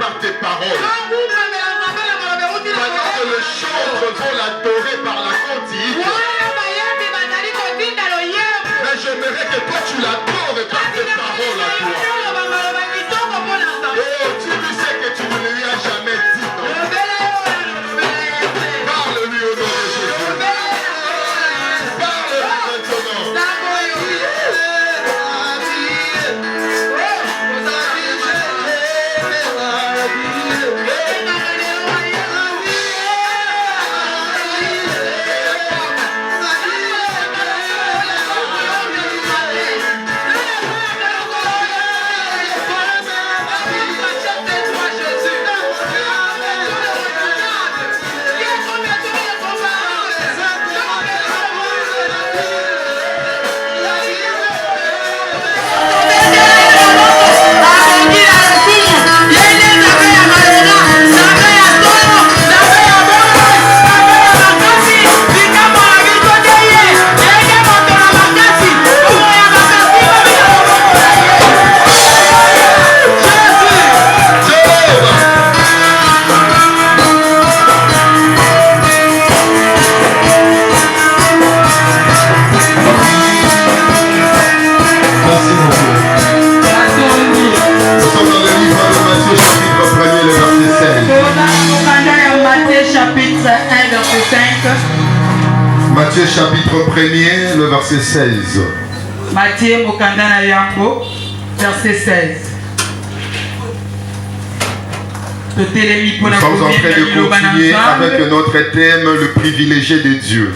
par tes paroles. Pendant que les chantres vont l'adorer par la cantique, mais j'aimerais que toi tu l'adores par tes paroles à toi. Oh, tu lui sais que tu ne lui as jamais dit non. Parle-lui au nom de Jésus. Parle-lui maintenant. Matthieu chapitre 1er, le verset 16. Matthieu Mokandana Yambo, verset 16. Nous sommes en train de continuer avec notre thème, le privilégié de Dieu.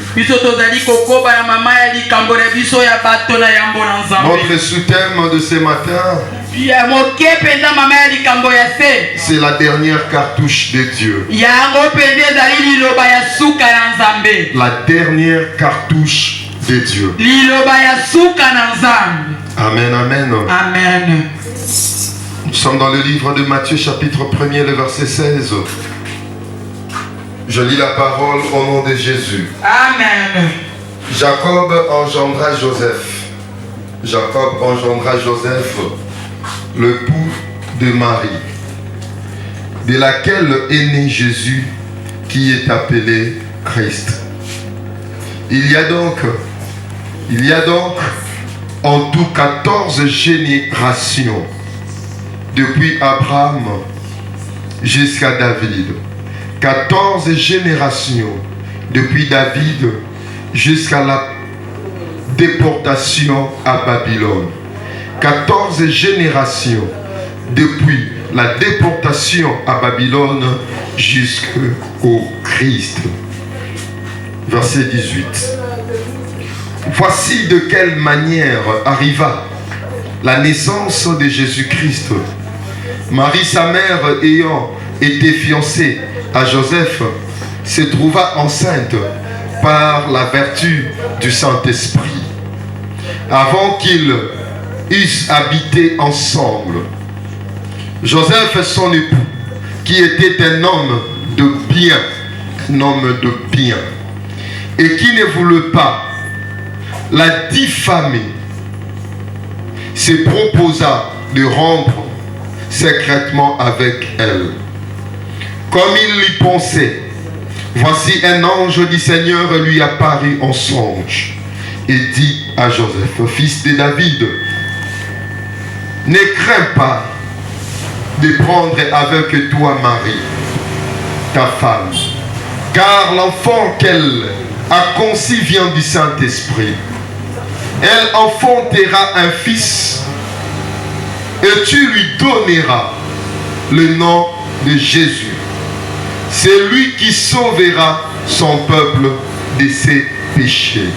Notre sous-thème de ce matin, c'est la dernière cartouche de Dieu. La dernière cartouche de Dieu. Amen, amen. Amen. Nous sommes dans le livre de Matthieu chapitre 1er, le verset 16. Je lis la parole au nom de Jésus. Amen. Jacob engendra Joseph. Jacob engendra Joseph, le époux de Marie, de laquelle est né Jésus, qui est appelé Christ. Il y a donc en tout 14 générations depuis Abraham jusqu'à David. 14 générations depuis David jusqu'à la déportation à Babylone. 14 générations depuis la déportation à Babylone jusqu'au Christ. Verset 18. Voici de quelle manière arriva la naissance de Jésus-Christ. Marie, sa mère, ayant été fiancée à Joseph, se trouva enceinte par la vertu du Saint-Esprit. Avant qu'ils eussent habité ensemble, Joseph, son époux, qui était un homme de bien, et qui ne voulut pas la diffamer, se proposa de rompre secrètement avec elle. Comme il y pensait, voici un ange du Seigneur lui apparut en songe et dit à Joseph, fils de David, ne crains pas de prendre avec toi Marie, ta femme, car l'enfant qu'elle a conçu vient du Saint-Esprit. Elle enfantera un fils et tu lui donneras le nom de Jésus. C'est lui qui sauvera son peuple de ses péchés.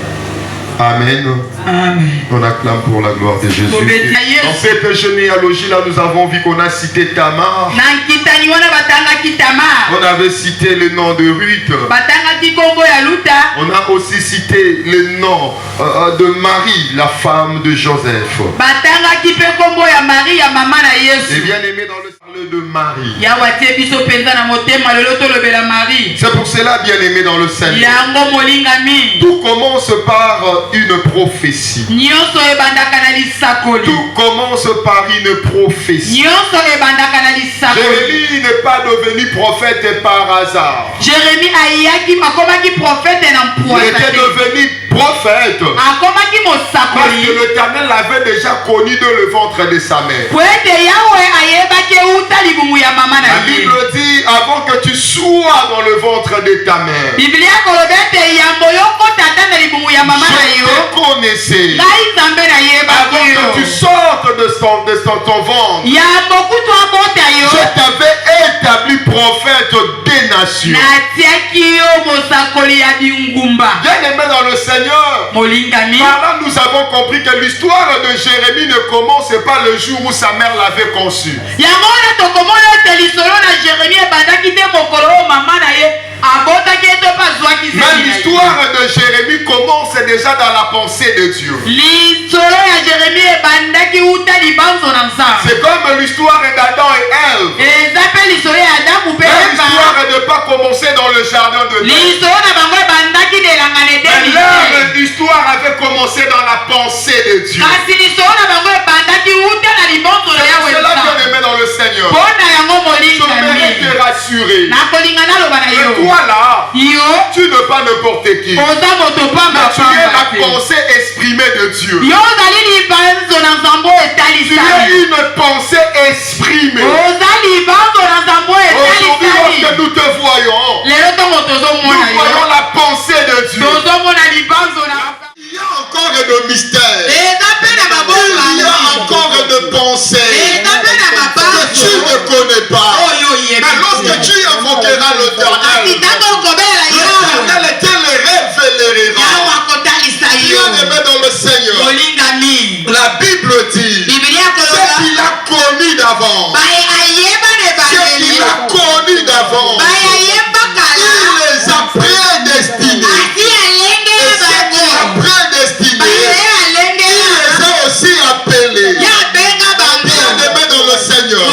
Amen. Amen. On acclame pour la gloire de Jésus. Dans cette généalogie-là, nous avons vu qu'on a cité Tamar. On avait cité le nom de Ruth. On a aussi cité le nom de Marie, la femme de Joseph. Et bien aimé dans le parle de Marie. C'est pour cela, bien aimé dans le Seigneur, tout commence par une prophétie. Tout commence par une prophétie. Je lis une pas devenu prophète par hasard. Jérémie ayaki akomaki prophète na Il mpwasa était te. devenu prophète Akomaki parce mosakoli. que l'Éternel l'avait déjà connu dans le ventre de sa mère. Po ete Yawe ayebaki euta libumu ya mama na La ye. Bible dit, avant que tu sois dans le ventre de ta mère, Biblia koloba ete yambo yokota ata na libumu ya mama na je yo. te connaissais. Ngai Nzambe Avant nayebaki que tu yo. sortes de ton ventre, Yambo kutu abota yo. je t'avais établi prophète des nations. Natiaki yo mosakoli ya bingumba. Bien-aimé dans le Seigneur, Molingami. par là nous avons compris que l'histoire de Jérémie ne commence pas le jour où sa mère l'avait conçu. Yango wana tokomona ete lisolo na Jérémie ebandaki te mokolo oyo mama na ye abotaki ete mpe azwaki Mais zemi na ye. l'histoire de Jérémie commence déjà dans la pensée de Dieu. Lisolo ya Jérémie ebandaki uta libanzo na Nzambe. C'est comme l'histoire d'Adam et Ève. Eza mpe lisolo ya Adamu mpe Mais Eva. l'histoire ne pas commencer dans le jardin de Dieu. Lisolo na bango ebandaki na elangana Mais edeni leur te. histoire avait commencé dans la pensée de Dieu. Kasi lisolo na bango ebandaki uta na libanzo na Yawe C'est là Nzambe. qu'on aimait dans le Seigneur. Mpo na yango Je voudrais molingami. te rassurer. nakolinga naloba na Et yo. toi là, Yo tu n'es pas n'importe qui. oza moto pamba Mais tu es pamba la te. pensée exprimée de Dieu. Yo ozali libanzo na Nzambe oyo Tu es etalisami. une pensée exprimée. Oza libanzo na Nzambe oyo Aujourd'hui, etalisami. lorsque nous te voyons, lelo ntongo nous tozomona voyons yo la pensée de Dieu. tozomona libanzo na Il y a encore de mystères. eza mpe na Il y a baboko encore de pensées eza mpe na que tu mabanzo ne connais pas. oyo oyebi Mais lorsque tu invoqueras kasi l'Éternel, ntango okobela yawe l'Éternel te le révélera. yawe akotalisa yo Bien-aimé dans le Seigneur, molingami. la Bible dit Biblia ce koloba qu'il a connu d'avant, baye ayeba na ce ebandeli qu'il a connu d'avant, baye ayeba il kala les a prédestinés. asi alenge Et ce qu'il a bango prédestinés, baye alenge il les a aussi appelés. ya benga bango Bien-aimé dans le Seigneur,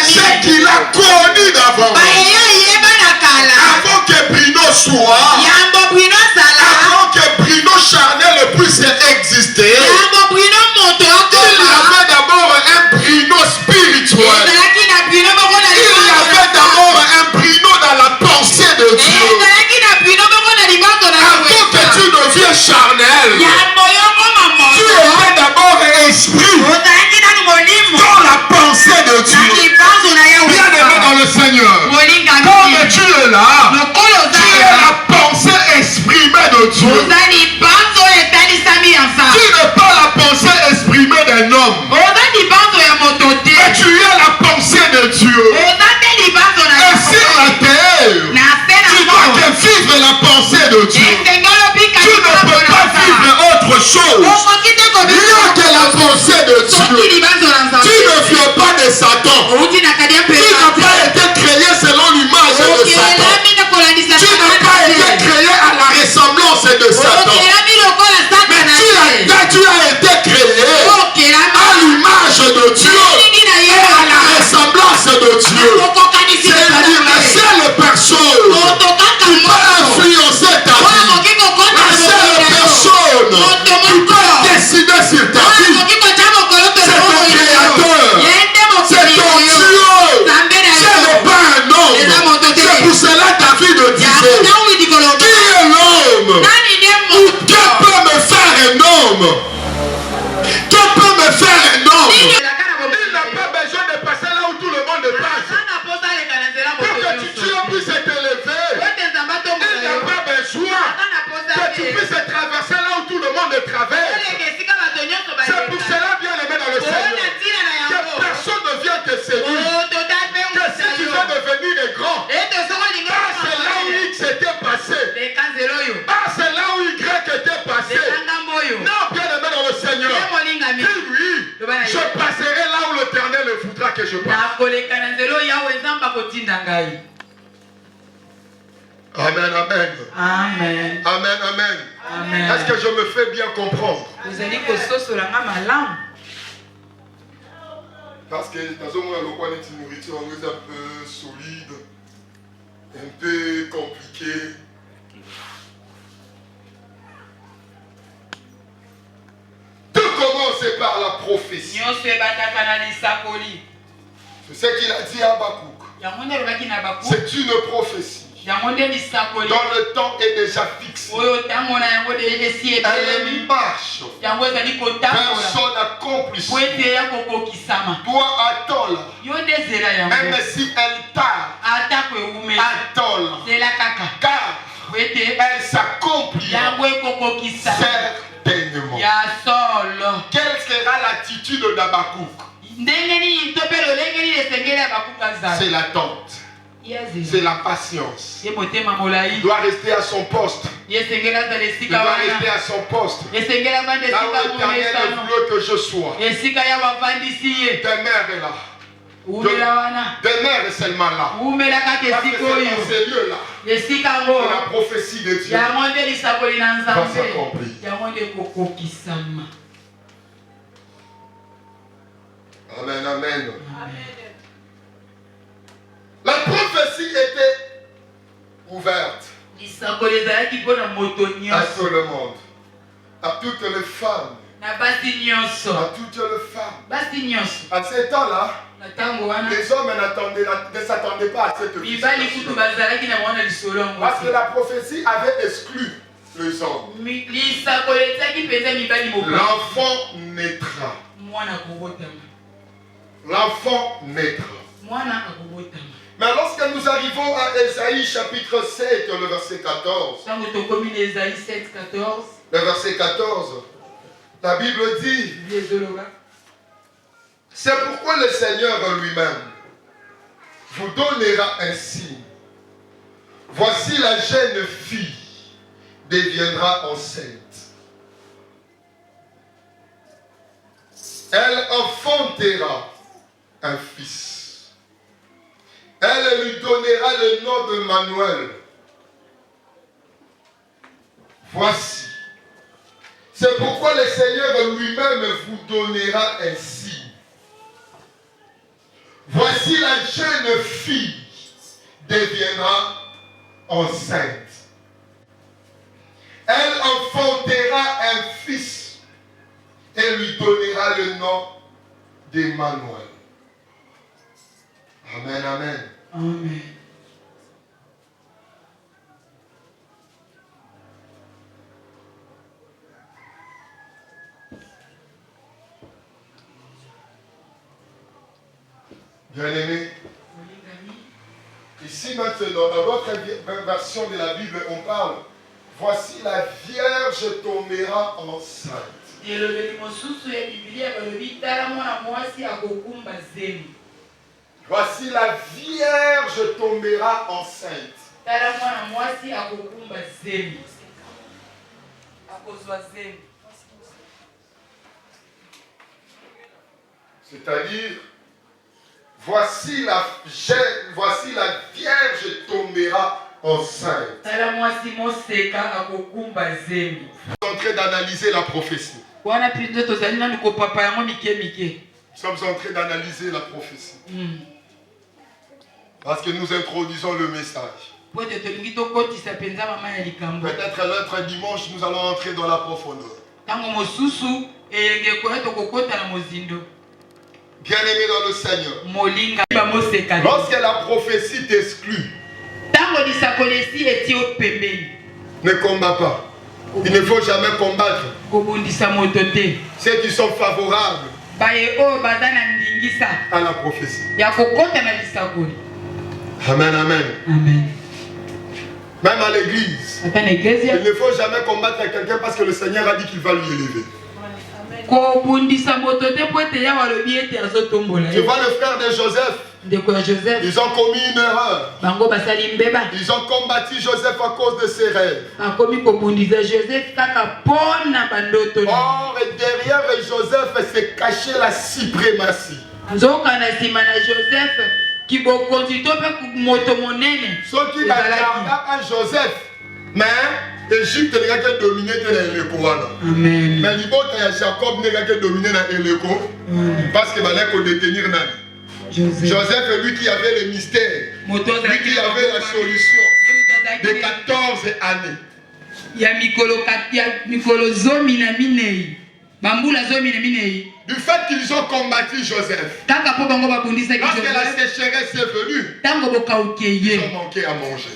ce qu'il a connu d'avant, baye ayeba na kala avant que Bruno soit, yambo bwino sala avant que Bruno charnel puisse exister, yambo bwino moto il akoma avait d'abord un Bruno spirituel. ezalaki na bwino moko na Il y avait d'abord un Bruno dans la pensée de Dieu. ezalaki na bwino moko na libanzo na Avant que tu deviens charnel, yambo yokoma tu moto étais d'abord esprit ozalaki nanu molimo dans la pensée de na Dieu. libanzo na Bien-aimé dans le Seigneur, comme molingami tu es là, lokolo tu es ozala la pensée exprimée de Dieu. oza libanzo oyo etalisami ya Tu Nzambe n'es pas la pensée exprimée d'un homme, oza libanzo ya moto te mais tu es la pensée de Dieu. oza te libanzo na Et sur la terre, na se tu na dois mo que vivre la pensée de Dieu. esengeli obika Tu ne peux pas vivre autre chose. okoki te Rien que la pensée de soki Dieu. libanzo na Tu Nzambe ne viens pas de Satan. outi na kadia Tu n'as pas été créé selon l'image de Satan. okelami na kolandisa Tu n'as pas été créé à la ressemblance de Satan. okelami lokola Mais satana tu as été créé okelami à l'image de Dieu elingi na et ye à la ressemblance de Dieu. okokanisi C'est-à-dire la seule personne moto kaka qui peut moko influencer ta oyo vie. akoki kokota La na seule mokili na yo personne moto qui moko peut décider sur ta oyo vie. akoki kotya mokolo C'est ton tolongo créateur. ye nde C'est mokili ton oyo Dieu. nzambe na Ce n'est yo pas un homme. Eza moto te. C'est pour cela David disait, yango widi koloba qui est l'homme? nani nde Ou moto que peut me faire un homme? Que peut me faire un homme? Nini- Il n'a pas besoin de passer là où tout le monde passe. Sana posa aleka na nzela Pour moto que nyonso. tu puisses t'élever, Ete nzambe il atombola n'a yo. pas besoin Sana posa que tu te. puisses traverser là où tout le monde traverse. Oleka esika bato nyonso C'est pour baleka. cela, bien aimé dans le Bona Seigneur, ntina na que yango. personne ne vient te séduire. Moto Que si tu veux devenir grand, ete soko olingi c'est là où X était passé. leka nzela oyo C'est là où Y était passé. leka ngambo oyo Non, bien aimé dans le Seigneur. ye molingami Dis-lui, je passerai là où l'Éternel voudra que je passe. nakoleka na nzela oyo yawe nzambe akotinda ngai. Amen, amen. Amen. Amen, amen. Amen. Est-ce que je me fais bien comprendre? ozali kososola nga malamu Parce que dans un moment, on a une nourriture un peu solide, un peu compliquée. Tout commence par la prophétie. nyonso ebataka na lisakoli C'est ce qu'il a dit à Habakkuk. C'est une prophétie. Dans le temps est déjà fixé. Elle marche. Personne n'accomplit. Toi, attends-la. Même si elle tarde, attends-la. Car elle s'accomplit certainement. Quelle sera l'attitude d'Habakkuk? C'est l'attente. C'est la patience. Il doit rester à son poste. Il doit rester à son poste. Là où l'Éternel veut que je sois. Demeure là. Demeure seulement là. Parce que c'est dans ces lieux-là que la prophétie de Dieu va s'accomplir. Amen, amen. La prophétie était ouverte à tout le monde, à toutes les femmes, à toutes les femmes. À ce temps-là, les hommes ne s'attendaient pas à cette visitation. Parce que la prophétie avait exclu les hommes. L'enfant naîtra. L'enfant naîtra. Mais lorsque nous arrivons à Ésaïe chapitre 7, le verset 14, le verset 14, la Bible dit, c'est pourquoi le Seigneur lui-même vous donnera un signe. Voici la jeune fille deviendra enceinte. Elle enfantera un fils. Elle lui donnera le nom de Manuel. Voici. C'est pourquoi le Seigneur lui-même vous donnera un signe. Voici la jeune fille deviendra enceinte. Elle enfantera un fils et lui donnera le nom d'Emmanuel. Amen, amen. Amen. Bien-aimé, ici maintenant, dans votre version de la Bible, on parle, voici la Vierge tombera enceinte. Voici la Vierge tombera enceinte. C'est-à-dire, voici la Vierge tombera enceinte. Nous sommes en train d'analyser la prophétie. Nous sommes en train d'analyser la prophétie. Parce que nous introduisons le message. Peut-être l'autre dimanche, nous allons entrer dans la profondeur. Bien-aimé dans le Seigneur, lorsque la prophétie t'exclut, ne combat pas. Il ne faut jamais combattre ceux qui sont favorables à la prophétie. Amen, amen. Amen. Même à l'église, il ne faut jamais combattre quelqu'un parce que le Seigneur a dit qu'il va lui élever. Tu vois le frère de Joseph, ils ont commis une erreur. Ils ont combattu Joseph à cause de ses rêves. Or, derrière Joseph se cachait la suprématie. Ceux qui regardent Joseph, mais Égypte n'est pas dominée par l'Éléco. Mais Jacob n'est pas dominé par l'Éléco parce qu'il allait détenir Nani. Joseph est lui qui avait le mystère, lui qui avait la solution de 14 années. Du fait qu'ils ont combattu Joseph. Lorsque la sécheresse est venue, ils ont manqué à manger.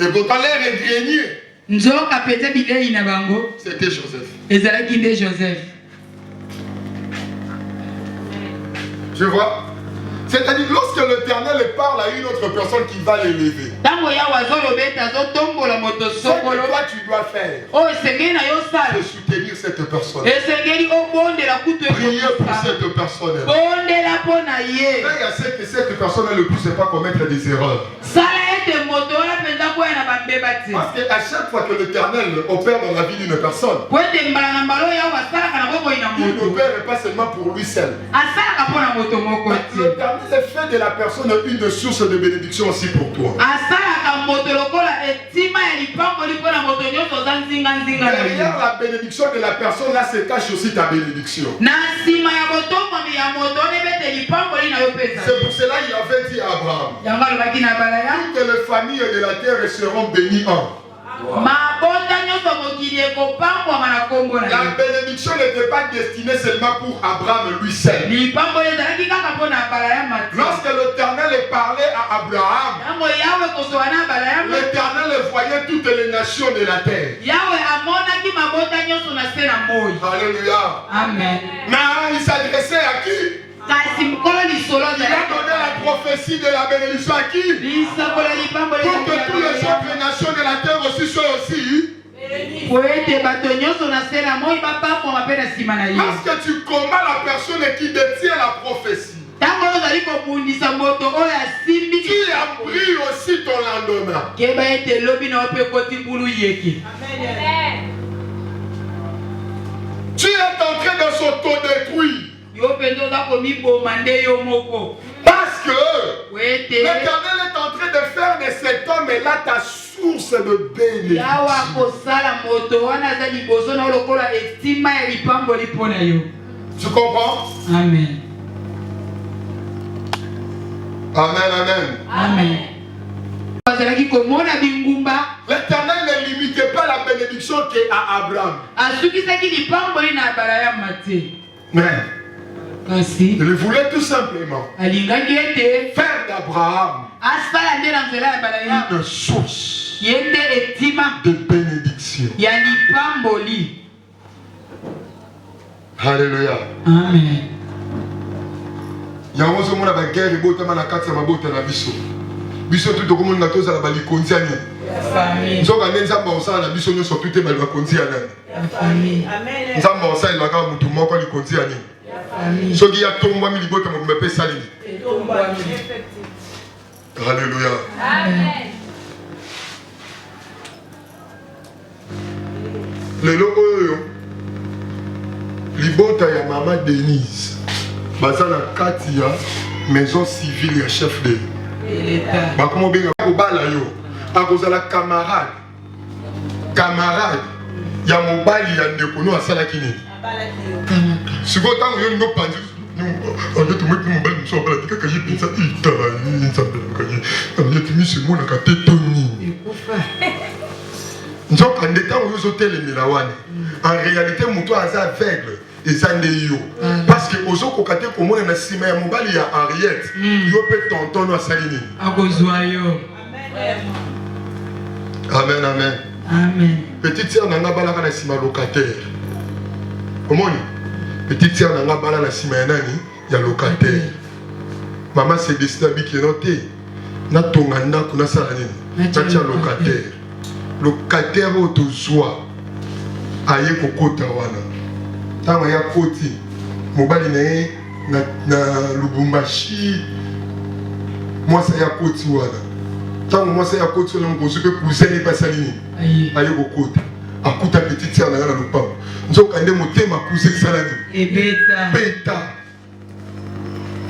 Et pourtant l'air grenier, c'était Joseph. Je vois. C'est-à-dire lorsque l'Éternel parle à une autre personne qui va l'élever, ce que toi tu dois faire, c'est soutenir cette personne. Prier pour cette personne. Il y a ce que cette personne ne pousse pas à commettre des erreurs. Parce qu'à chaque fois que l'Éternel opère dans la vie d'une personne, il n'opère pas seulement pour lui seul. L'Éternel fait de la personne une source de bénédiction aussi pour toi. Derrière la bénédiction de la personne, là se cache aussi ta bénédiction. C'est pour cela qu'il avait dit à Abraham, toutes les familles de la terre seront bénies en. La bénédiction n'était pas destinée seulement pour Abraham lui seul. Lorsque l'Éternel parlait à Abraham, l'Éternel voyait toutes les nations de la terre. Alléluia. Amen. Mais il s'adressait à qui? Il a donné la prophétie de la bénédiction à qui? Pour que toutes les autres nations de la terre aussi soient aussi. Lorsque tu combats la personne qui détient la prophétie, tu as pris aussi ton lendemain. Tu es en train de s'autodétruire. Parce que l'Éternel est en train de faire de cet homme et là ta source de bénédiction. Tu comprends? Amen. Amen, amen. Amen. L'Éternel ne limitait pas la bénédiction qu'à Abraham. Mais il voulait tout simplement faire d'Abraham une source de bénédiction. Alléluia. Amen. Yango zo mona ba guerre botama na kati ya mabota na biso. Biso tout ko mona toza la bali konziani. Famille. Nzoka nzamba osala na biso nyoso tout te bali ba konziana. Famille. Amen. Nzamba osala la ka mutu moko li konziani. Famille. Soki ya tombwa mi libota mo mepe sali. Alléluia. Amen. Lelo oyo libota ya mama Denise bazana kati ya maison civile ya chef de l'État. Bakomo benga kobala yo akozala camarade ya mobali ya ndeko no asala kini siko tango yo ngo panzi ande to mwetu mobali mso bala tika yi pinza ita yi nzambe kayi ande timi se mona ka tetoni nzoka ndeta yo zo telemela wana en réalité muto aza aveugle parce que aux autres côtés comme on a si mais mobali ya Henriette yo peut tonton no salini akozwayo amen amen amen petite sœur nanga bala kana sima locataire omoni petite sœur nanga bala na sima ya nani ya locataire maman c'est destiné qui noté na tonga ndako na sala nini na tia locataire otozwa aye kokota wana tama ya koti mobali na Lubumbashi mwasa ya koti wana tama mwasa ya koti wana mkosuke kuzeni pasalini aye kokota akuta petite sœur na lupango nzoka nde motema kuze salani beta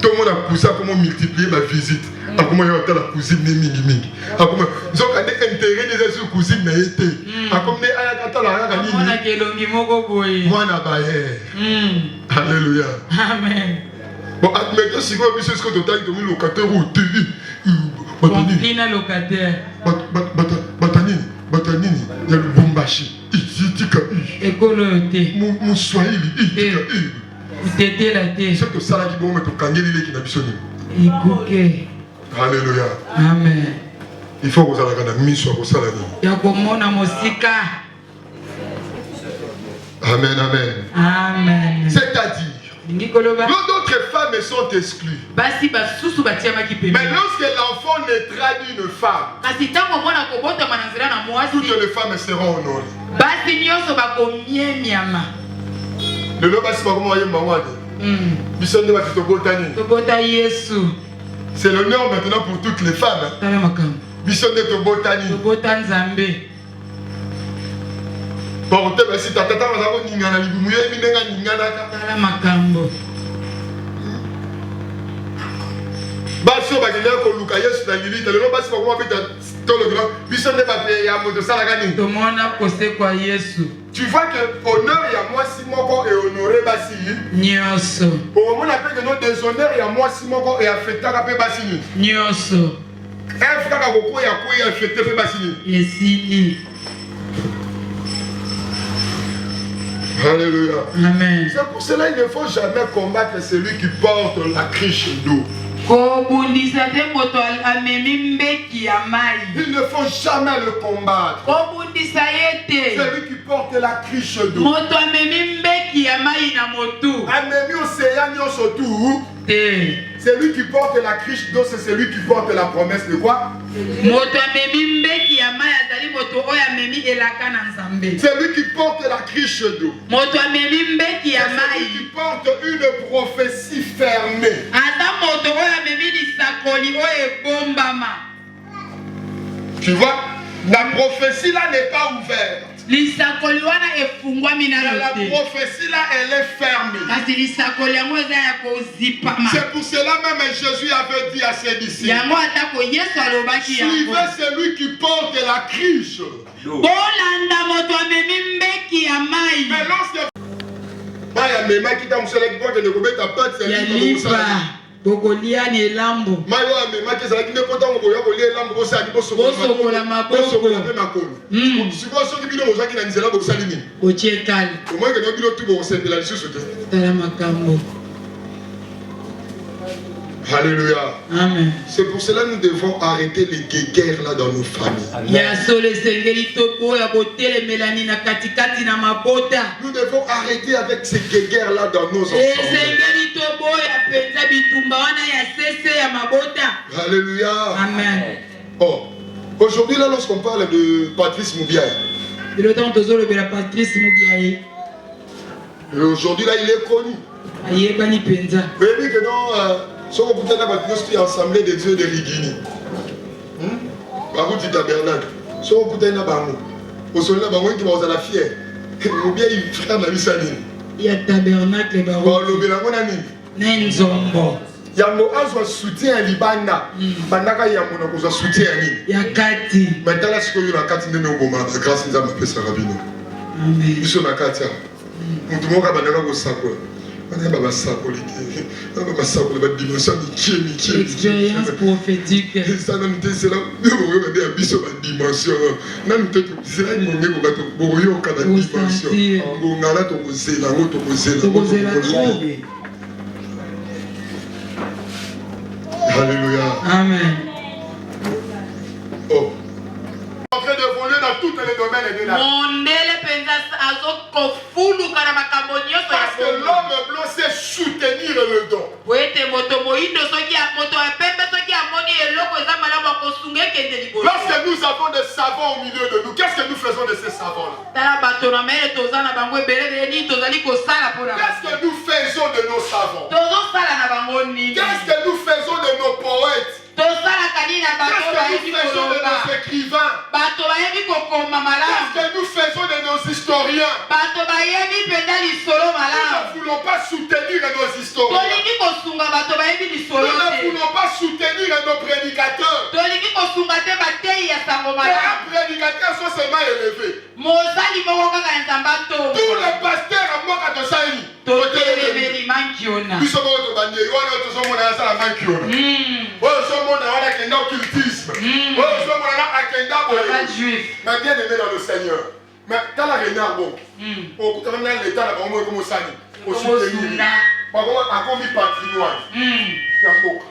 tout le monde a poussé à comment multiplier ma visite à comment y a la cousine mingi à comment nzoka nde intérêt des sur cousine na été à comment aya kata la ya nini mwana kelongi moko boye mwana baye alléluia amen bon admettons si vous avez ce que total de locataire ou TV batanini locataire batanini ya Lubumbashi ekolo te Mousswahili, utete la te c'est que ça là qui bon mettre kangeli les qui n'a bisoni. ikuke. Alléluia. Amen. Il faut que ça la gana miso ko sala ni. Ya komona mosika. Amen, amen. Amen. C'est-à-dire, d'autres femmes sont exclues. Basi basusu batiama ki pembe. Mais lorsque l'enfant naîtra d'une femme, kasi tango mwana kobota mananzira na mwasi, toutes les femmes seront honorées. Basi nyonso bakomie miama. Le lo basi bakoma yemba wade. Bisonde ba tobotani. Tobota Yesu. C'est l'honneur maintenant pour toutes les femmes. Tala makam. Bisonde tobotani. Tobota Nzambe. Porte basi tata bazako ningana libumu yebi ndenga ningana ka. Tala makambo. Baso bakenya ko luka Yesu na lilita le lo basi bakoma peta tolo grand. Bisonde ba pe ya moto sala kani. Tomona kose kwa Yesu. Tu vois que honneur ya moi si moko et honoré basi. Nyonso. Au moment appelle que non déshonneur ya moi si moko et affectaka pe basi ni. Nyonso. Efaka koko ya ko ya affecté pe basi ni. Yesili. Alléluia. Amen. C'est pour cela qu'il ne faut jamais combattre celui qui porte la cruche d'eau. Il ne faut jamais le combattre. Celui qui porte la cruche d'eau. Celui qui porte la cruche d'eau, c'est celui qui porte la promesse de quoi? Celui qui porte la cruche d'eau. Celui qui porte une prophétie fermée. Tu vois, la prophétie là n'est pas ouverte. La prophétie là, elle est fermée. C'est pour cela même Jésus avait dit à ses disciples, suivez celui qui porte la cruche. Mais lorsque Bokolia ni lambo. Alléluia. Amen. C'est pour cela que nous devons arrêter les guéguerres là dans nos familles. Nous devons arrêter avec ces guéguerres là dans nos enfants. Alléluia. Amen. Oh. Aujourd'hui là, lorsqu'on parle de Patrice Moubiaye, aujourd'hui là, il est connu. Vous voyez que non, si on peut être ensemble des dieux de Rigini, du tabernacle, si on peut être au sol là, qui va la fière, Moubiaye il frère de la Missani. Il y a tabernacle, Yango azwa soutien libanda bandaka yango na kozwa soutien ni ya kati maintenant siko yo na kati ndene oboma grâce nzambe pesa rabino amen biso na kati ya mutu moka bandaka kosakola bana baba sakoli te baba sakoli ba dimension mikie expérience prophétique ça non te c'est là yo ba de biso ba dimension nan te c'est là ngombe ko bato boyo ka ba dimension ngala to kozela ngoto kozela Alléluia. Amen. Oh. En train de voler dans tous les domaines de la vie. Parce que l'homme blanc sait soutenir le don. Lorsque nous avons des savants au milieu de nous, qu'est-ce que nous faisons de ces savants-là? Qu'est-ce que nous faisons de nos savants? Qu'est-ce que nous faisons de nos poètes? Qu'est-ce que nous faisons de nos écrivains? Qu'est-ce que nous faisons de nos historiens? Nous ne voulons pas soutenir nos historiens. Nous ne voulons pas soutenir nos prédicateurs. Un prédicateur soit seulement élevé. Tous les pasteurs à moi quand on s'aille. Mais bien aimé dans le Seigneur, Mais dans la réunion, bon, au bout de l'état, là, on va comme ça, au soutenir. Par contre, à combien de patrimoine? Il y a beaucoup.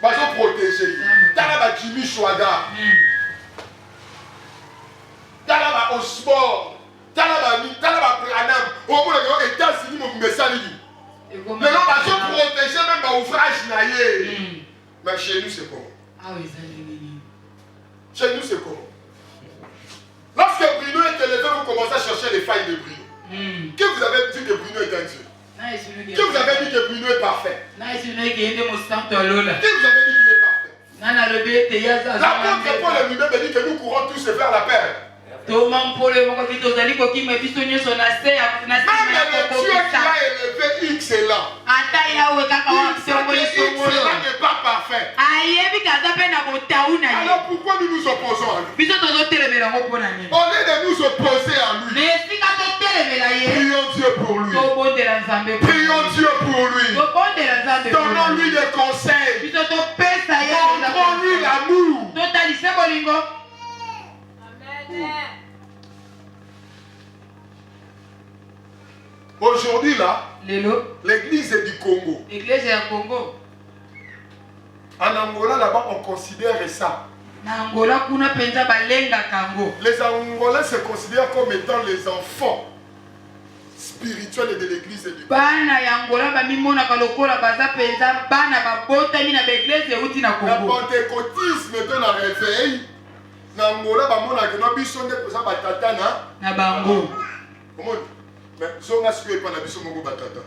Parce qu'on protège. Dans la Jimmy Chouada. Dans la au sport. Dans la Branham. Au bout de l'État-Unis, mon message. Mais non, parce qu'on protège même par ouvrage naïe. Mais chez nous, c'est comment? Ah oui, ça chez nous, c'est comment? Lorsque Bruno est élevé, vous commencez à chercher les failles de Bruno. Que vous avez dit que Bruno est un Dieu? Que vous avez dit que Bruno est parfait? Que vous avez dit qu'il est parfait? L'apôtre Paul lui-même dit que nous courons tous vers la paix. Même le Dieu qui a élevé X est là. X n'est pas parfait. Alors pourquoi nous nous opposons à lui? Au lieu de nous opposer à lui, prions Dieu pour lui. Prions Dieu pour lui. Donnons-lui des conseils. Montrons-lui l'amour. Aujourd'hui là, l'église du Congo. En Angola là-bas on considère ça. Les Angolais se considèrent comme étant les enfants spirituels de l'église du Congo. Le pentecôtisme est un réveil. En Angola, il y a bango. Mais zonga si pas na biso moko batata.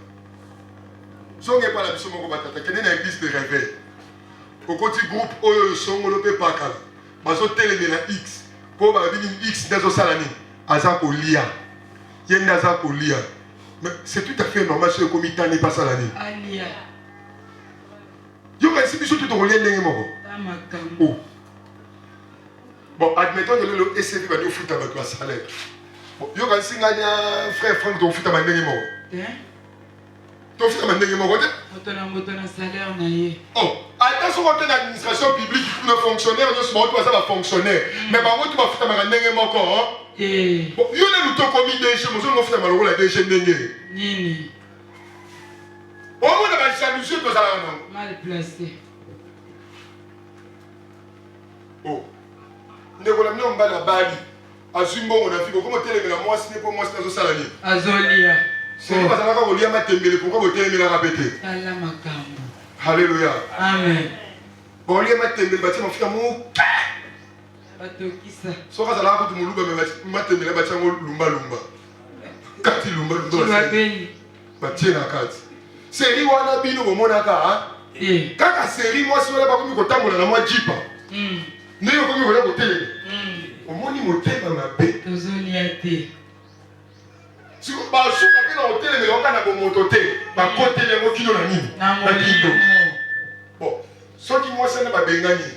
Zonga pas na biso moko batata. Kene na église de réveil. Au côté groupe oyo songolo pe pakala. Bazo telemela X. Po ba bini X ndazo salani. Aza ko lia. Yenda aza ko lia. Mais c'est tout à fait normal ce comité n'est pas salani. Alia. Yo kasi biso tout to lien ndenge moko. Oh. Bon, admettons que le SCV va nous foutre avec la salaire. Yo kan singa frère Franck to futa mandenge mo. To futa mandenge mo kote? Motona salaire na ye. Oh, attention quand l'administration publique pour le fonctionnaire, nous sommes pas ça fonctionnaire. Mais par contre tu vas futa mandenge mo ko. Bon, yo ne nous to commis DG, mo so futa maloko la DG ndenge. Nini. Oh, on a pas jalousie to ça là non. Mal placé. Oh. Ndeko la mno mbala bali. Azumbo on a vu comment téléméla moi ce n'est pas moi c'est ça la ligne. Azolia. C'est pas ça là qu'on lit à ma tembele pourquoi vous téléméla répéter. Allah makambo. Alléluia. Amen. Bon lit à ma tembele bâti mon frère mon. Batokisa. So ka sala ko tumuluba me ma tembele bâti ngo lumba lumba. Kati lumba lumba. Tu vas béni. Bâti na kati. Série wana bino bomona ka hein. Kaka série moi si on pas comme ko tambola na moi jipa. N'est yo comme ko télé. Omoni motema mabe tozoliate si ba suka pe na hotel me longa na bomoto te ba kotele ngo kino na nini na kindo bon soki moi sana ba bengani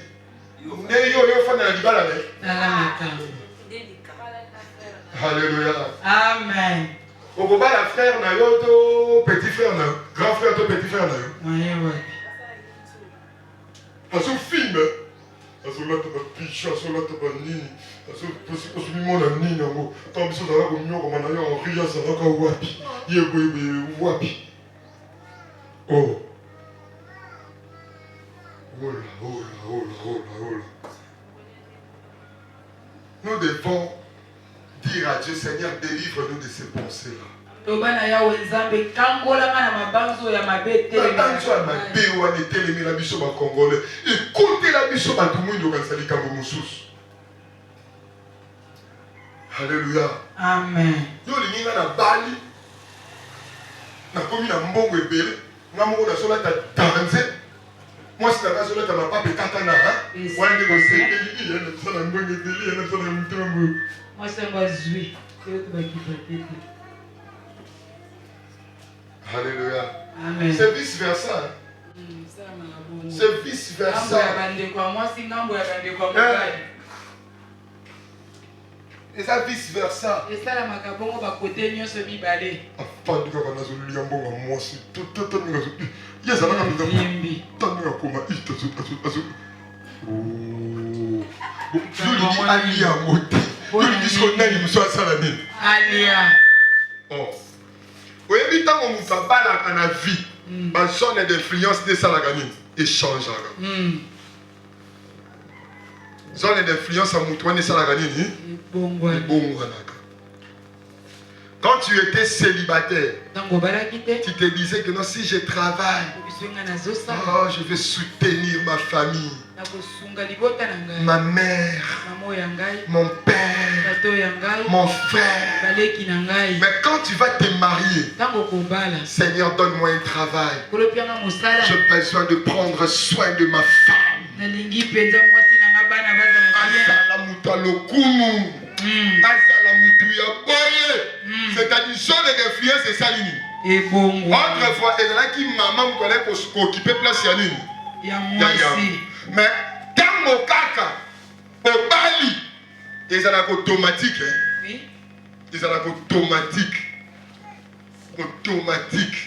ne yo fana na libala ne alléluia amen oko ba la frère na yo to petit frère na grand frère to petit frère na yo ouais parce que film azolata ba picha azolata ba nini azopimona nini yango ntango biso ozalaka komioka na yo henri azalaka wapi ye boyebe wapi oh ola nous devons dire à Dieu Seigneur délivre-nous de ces pensées là tobana ya wenzambe kangola kana mabanzo ya mabete mabanzo ya mabe wana etelemela biso bakongolais ekotela biso bato mwindu okanisa likambo mosusu. Alléluia. Amen. Yo linga na bali nakomi na mbongo ebele nga moko nasolata danse mwasi na nga solata mapapa ekata na wana nde kosepeli ye nasala mbongo ebele ye nasala motema mbo mwasi yango azwi oyo tobakipatete. Alléluia. Amen. C'est vice versa. C'est vice versa. Et ça vice versa. Et ça la makabongo ba côté nyonso mibale. Afandi ka kana zulu yambonga mwasi. Toto nga zo. Yesa na kabinga. Yimbi. Tanga koma ito azu. Oh. Zulu ali ya mote. jusqu'au nez, il soit salami. Alia. Oh. Oui, mais tant qu'on vous a pas la vie, ma zone d'influence de Salagani, échange. Zone d'influence à Moutouane de Salagani, bon. Quand tu étais célibataire, tu te disais que non, si je travaille, oh, je vais soutenir ma famille, ma mère, mon père, mon frère. Mais quand tu vas te marier, Seigneur, donne-moi un travail. J'ai besoin de prendre soin de ma femme. C'est-à-dire zone d'influence et ça l'uni. Autrefois, il y a qui maman me connaît pour occuper place à l'uni. Mais dans mon caca, au Bali, ils ont automatique. Ils ont automatique. Automatique.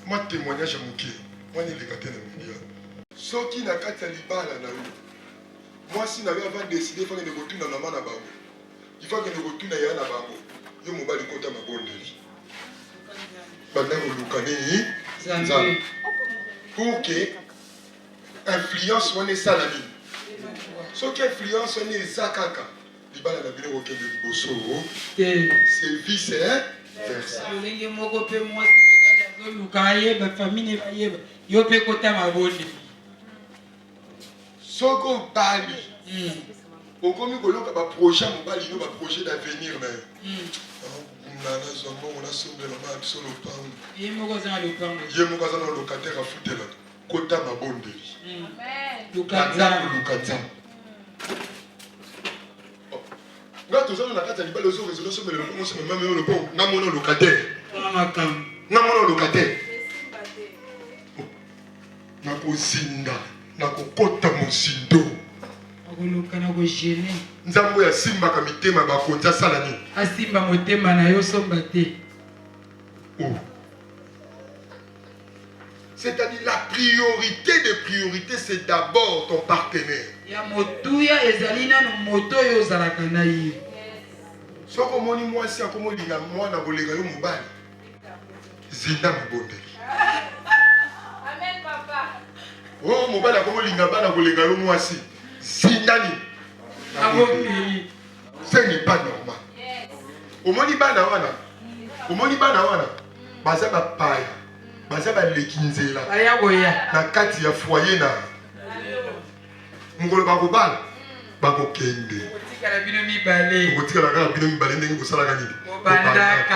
Moi, témoignage à mon pied. Moi, je l'ai gâté dans le milieu. Ceux qui n'ont qu'à t'alibala, moi, si j'avais avant décidé, il faut que je retourne dans la main à Bango. Il faut que je retourne dans la Bango. Je me bats du côté de ma bonne vie. Maintenant, vous connaissez. Pour que influence soit salami. Ce qui influence soit zakaka. Il va la bien au de Liboso. C'est vice versa. Soko Bali. Okomi koloka ba projet mobali no ba projet d'avenir na. Nana zongo on a sombe la ma solo pam. Yemo kaza na locataire a futela. Kota mabondeli. Amen. Lukata. Ngato zona na kata libalo zo réseau sombe le pont sombe même le pont na mono locataire. Na mono locataire. Na kozinda. Na kokota mosindo. Nzambo ya simba ka mitema ba konza sala ni. Asimba motema na yo somba te. Oh. C'est-à-dire la priorité des priorités, c'est d'abord ton partenaire. Ya motuya ezalina no moto yo zalaka na ye. Soko moni moi si akomo linga moi na bolega yo mobali. Zinda mabonde. Amen papa. Oh mobali akomo linga bana bolega yo moi si. Zindani. Ce n'est pas normal. Omoni bana wana. Omoni bana wana. Baza ba paya. Baza ba lekinzela. Aya boya. Na kati ya foyer na. Ngolo ba ko bala. Ba ko kende. Otikala bino mibale. Otikala ka bino mibale ndenge ko sala kanini. Bandaka.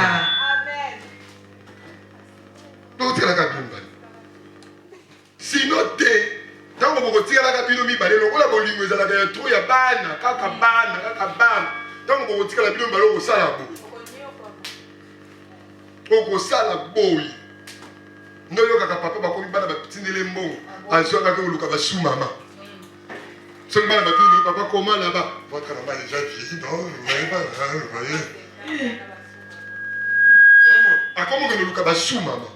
Amen. Otikala ka bino mibale. Sinon te tango boko tika la bino mibale lokola bolingo ezalaka ya tro ya bana kaka bana tango boko tika la bino mibale okosala boyi ndoyo kaka papa bakomi bana batindele mbongo azwaka koluka basu mama soki bana batindele papa koma là-bas votre maman est déjà vieille non vous voyez akomo koluka basu mama.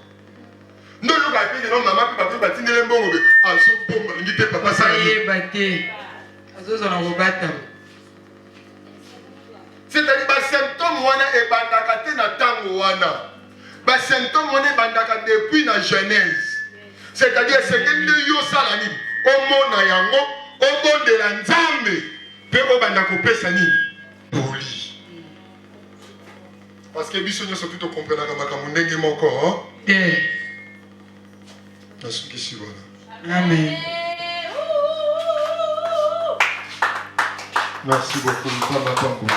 Non, nous avons maman qui va batindele mbongo be aso bomba ngite papa sala ye bate azozo na robata. C'est-à-dire ba symptôme wana e bandaka te na tango wana. Ba symptôme wana e bandaka depuis na Genèse. C'est-à-dire c'est que yo sala nini omona yango obondela nzambe pe obanda kopesa nini boli. Parce que biso nyoso tout comprendre ka makambo ndenge moko te. Amen. Merci beaucoup, Papa Tango.